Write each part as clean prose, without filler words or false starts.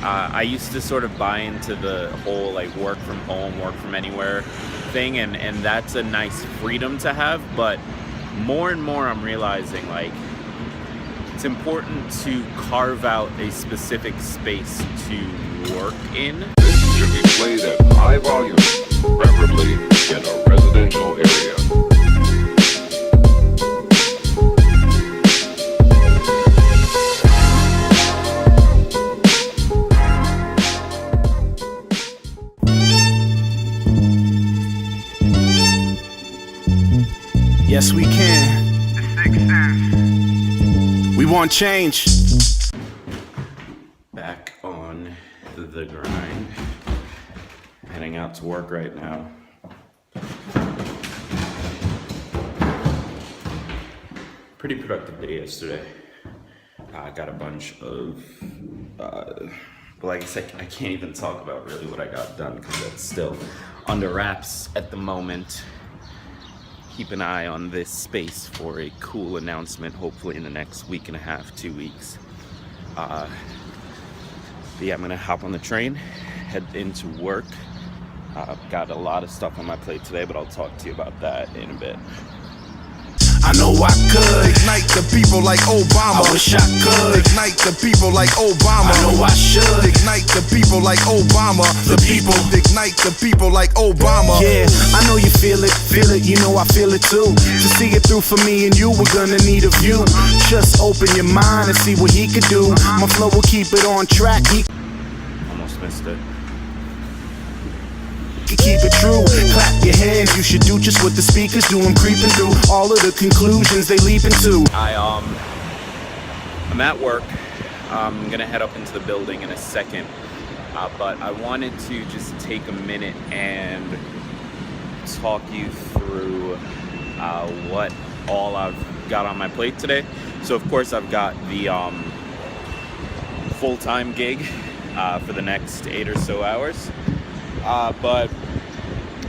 I used to sort of buy into the whole like work from home, work from anywhere thing, and that's a nice freedom to have. But more and more, I'm realizing like it's important to carve out a specific space to work in. This should be played at high volume, preferably in a residential area. Yes, we can. We want change. Back on the grind. Heading out to work right now. Pretty productive day yesterday. I got a bunch of, like I said, I can't even talk about really what I got done because that's still under wraps at the moment. Keep an eye on this space for a cool announcement, hopefully in the next week and a half, 2 weeks. But yeah, I'm gonna hop on the train, head into work. I've got a lot of stuff on my plate today, but I'll talk to you about that in a bit. I know I could ignite the people like Obama. I wish I could ignite the people like Obama. I know I should ignite the people like Obama. The people ignite the people like Obama. Yeah, I know you feel it, you know I feel it too. To see it through for me and you, we're gonna need a view. Just open your mind and see what he could do. My flow will keep it on track. Almost missed it. Keep it true, clap your hands. You should do just what the speakers do. I'm creeping through all of the conclusions they leap into. I'm at work. I'm gonna head up into the building in a second, but I wanted to just take a minute and talk you through what all I've got on my plate today. So of course I've got the full-time gig for the next 8 or so hours. But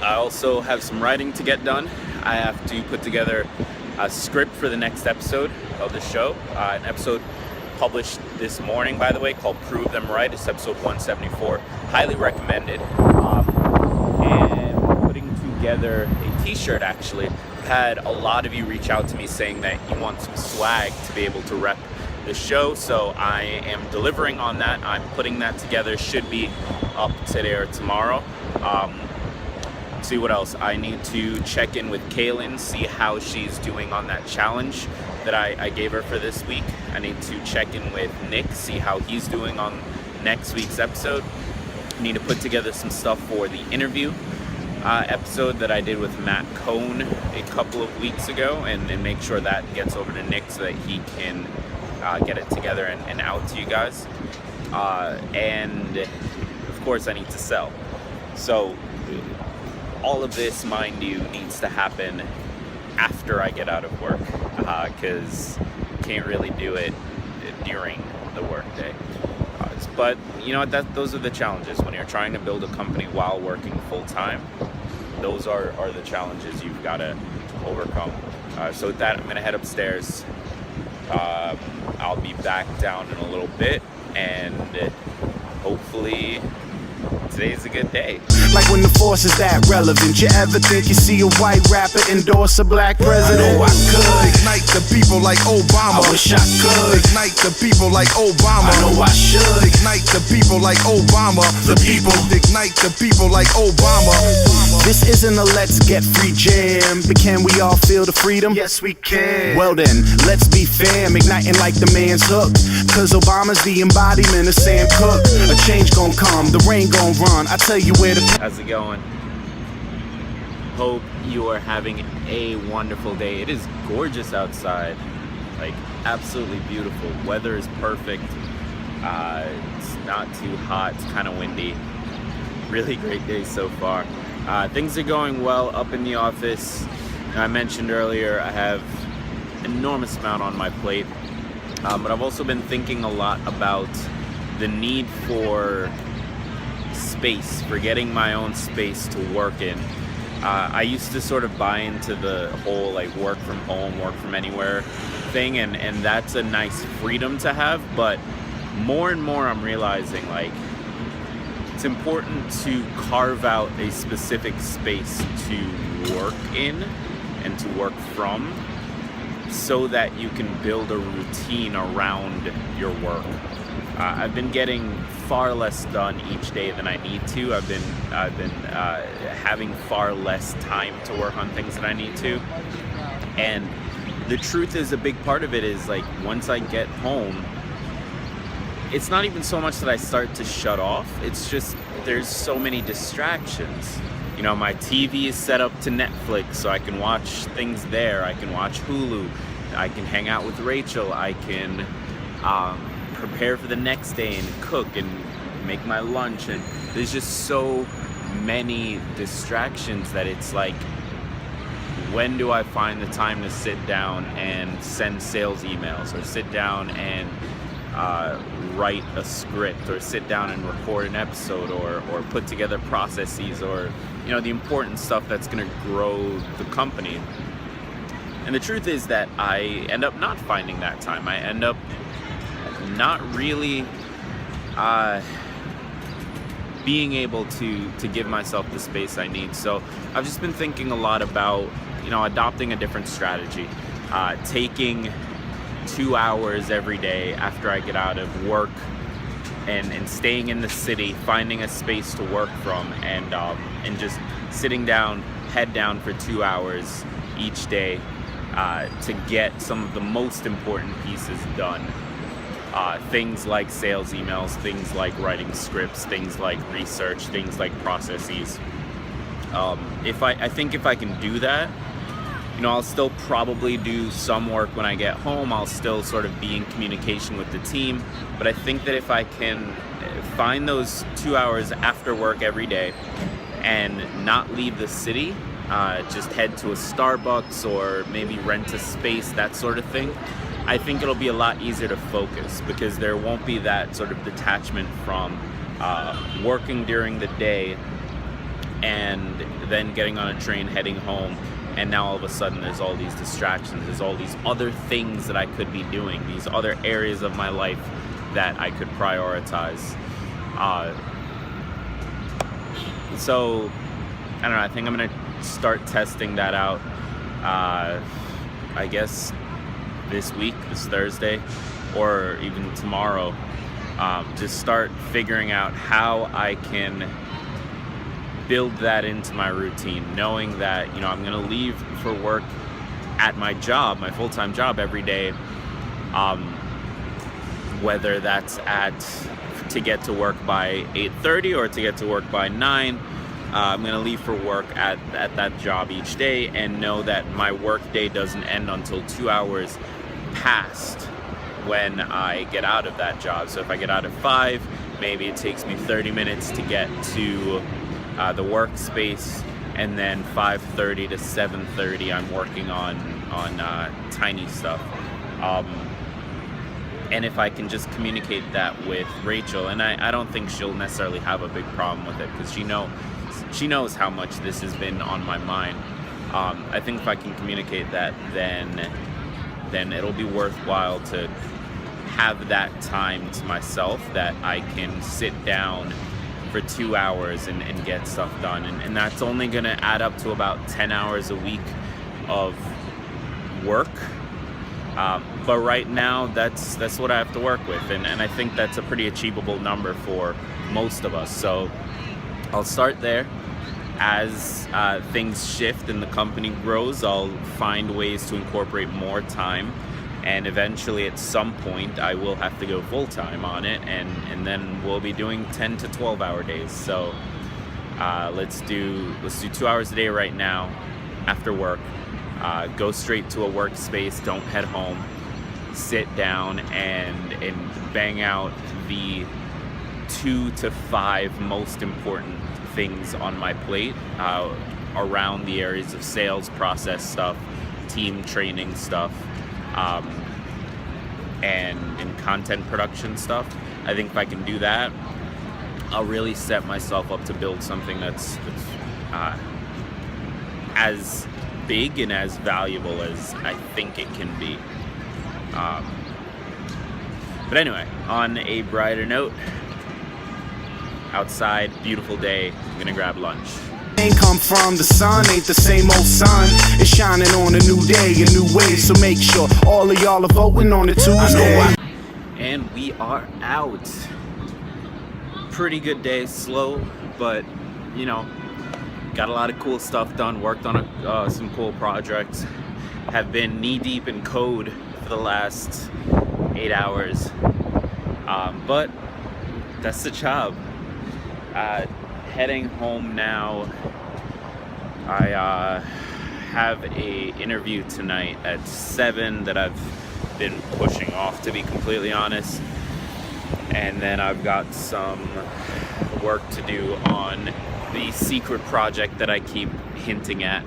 I also have some writing to get done. I have to put together a script for the next episode of the show. An episode published this morning, by the way, called Prove Them Right. It's episode 174. Highly recommended. And putting together a t-shirt, actually. I've had a lot of you reach out to me saying that you want some swag to be able to rep the show, so I am delivering on that. I'm putting that together. Should be up today or tomorrow. See what else. I need to check in with Kaylin, see how she's doing on that challenge that I gave her for this week. I need to check in with Nick, see how he's doing on next week's episode. I need to put together some stuff for the interview episode that I did with Matt Cohn a couple of weeks ago, and make sure that gets over to Nick so that he can get it together and out to you guys. And of course I need to sell. So all of this, mind you, needs to happen after I get out of work, because can't really do it during the workday. But you know what, those are the challenges when you're trying to build a company while working full-time. Those are the challenges you've got to overcome. So with that, I'm gonna head upstairs. I'll be back down in a little bit, and hopefully today's a good day. Like when the force is that relevant. You ever think you see a white rapper endorse a black president? I know I could ignite the people like Obama. I wish I could ignite the people like Obama. I know I should ignite the people like Obama. The people ignite the people like Obama. This isn't a let's get free jam, but can we all feel the freedom? Yes we can. Well then, let's be fam, igniting like the man's hook. Cause Obama's the embodiment of Sam Cooke. A change gon' come, the rain gon' run. I tell you where to. How's it going? Hope you are having a wonderful day. It is gorgeous outside, like absolutely beautiful. Weather is perfect. It's not too hot. It's kind of windy. Really great day so far. Things are going well up in the office. I mentioned earlier I have an enormous amount on my plate, but I've also been thinking a lot about the need for space, for getting my own space to work in. I used to sort of buy into the whole like work from home, work from anywhere thing, and that's a nice freedom to have, but more and more I'm realizing, like, it's important to carve out a specific space to work in and to work from, so that you can build a routine around your work. I've been getting far less done each day than I need to. I've been having far less time to work on things that I need to. And the truth is, a big part of it is, like, once I get home, it's not even so much that I start to shut off. It's just there's so many distractions. You know, my TV is set up to Netflix, so I can watch things there. I can watch Hulu. I can hang out with Rachel. I can prepare for the next day and cook and make my lunch. And there's just so many distractions that it's like, when do I find the time to sit down and send sales emails, or sit down and write a script, or sit down and record an episode, or put together processes, or, you know, the important stuff that's going to grow the company. And the truth is that I end up not finding that time. I end up not really being able to give myself the space I need. So I've just been thinking a lot about, you know, adopting a different strategy, taking 2 hours every day after I get out of work, and staying in the city, finding a space to work from, and just sitting down, head down for 2 hours each day to get some of the most important pieces done. Things like sales emails, things like writing scripts, things like research, things like processes. I think if I can do that, you know, I'll still probably do some work when I get home. I'll still sort of be in communication with the team. But I think that if I can find those 2 hours after work every day and not leave the city, just head to a Starbucks or maybe rent a space, that sort of thing, I think it'll be a lot easier to focus, because there won't be that sort of detachment from working during the day and then getting on a train, heading home, and now all of a sudden there's all these distractions, there's all these other things that I could be doing, these other areas of my life that I could prioritize. So, I don't know, I think I'm gonna start testing that out, I guess this week, this Thursday, or even tomorrow. Just start figuring out how I can build that into my routine, knowing that, you know, I'm gonna leave for work at my job, my full-time job, every day, whether that's to get to work by 8:30 or to get to work by 9. I'm gonna leave for work at that job each day, and know that my work day doesn't end until 2 hours past when I get out of that job. So if I get out at 5, maybe it takes me 30 minutes to get to the workspace, and then 5:30 to 7:30 I'm working on tiny stuff. And if I can just communicate that with Rachel, and I don't think she'll necessarily have a big problem with it, because she knows how much this has been on my mind. I think if I can communicate that, then it'll be worthwhile to have that time to myself, that I can sit down for 2 hours and get stuff done. And that's only gonna add up to about 10 hours a week of work. But right now, that's what I have to work with. And I think that's a pretty achievable number for most of us. So I'll start there. As things shift and the company grows, I'll find ways to incorporate more time, and eventually at some point I will have to go full-time on it, and then we'll be doing 10 to 12 hour days. So let's do 2 hours a day right now after work. Go straight to a workspace, don't head home, sit down and bang out the 2 to 5 most important things on my plate around the areas of sales, process stuff, team training stuff, and content production stuff. I think if I can do that, I'll really set myself up to build something that's as big and as valuable as I think it can be. But anyway, on a brighter note, outside, beautiful day, I'm gonna grab lunch. Ain't come from the sun, ain't the same old sun. It's shining on a new day, a new way. So make sure all of y'all are voting on the Tuesday. And we are out. Pretty good day, slow, but you know, got a lot of cool stuff done. Worked on some cool projects. Have been knee deep in code for the last 8 hours, but that's the job. Heading home now. I have a interview tonight at 7 that I've been pushing off, to be completely honest, and then I've got some work to do on the secret project that I keep hinting at.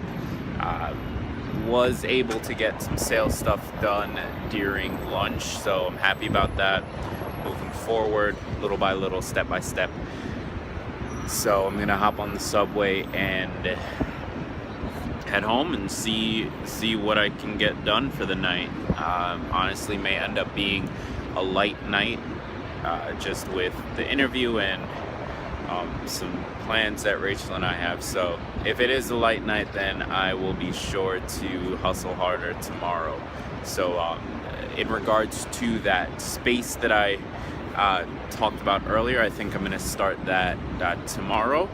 Was able to get some sales stuff done during lunch, so I'm happy about that. Moving forward little by little, step by step. So I'm gonna hop on the subway and head home and see what I can get done for the night. Honestly, may end up being a light night, just with the interview and some plans that Rachel and I have. So if it is a light night, then I will be sure to hustle harder tomorrow. So in regards to that space that I talked about earlier, I think I'm going to start that tomorrow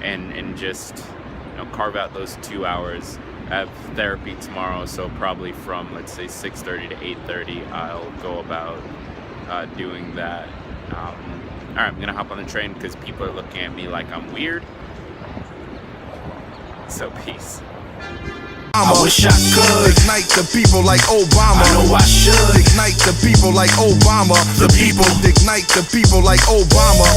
and just, you know, carve out those 2 hours. I have therapy tomorrow, so probably from, let's say, 6:30 to 8:30 I'll go about doing that. Alright, I'm gonna hop on the train because people are looking at me like I'm weird. So peace. I wish I could ignite the people like Obama. I know I should ignite the people like Obama. The people ignite the people like Obama.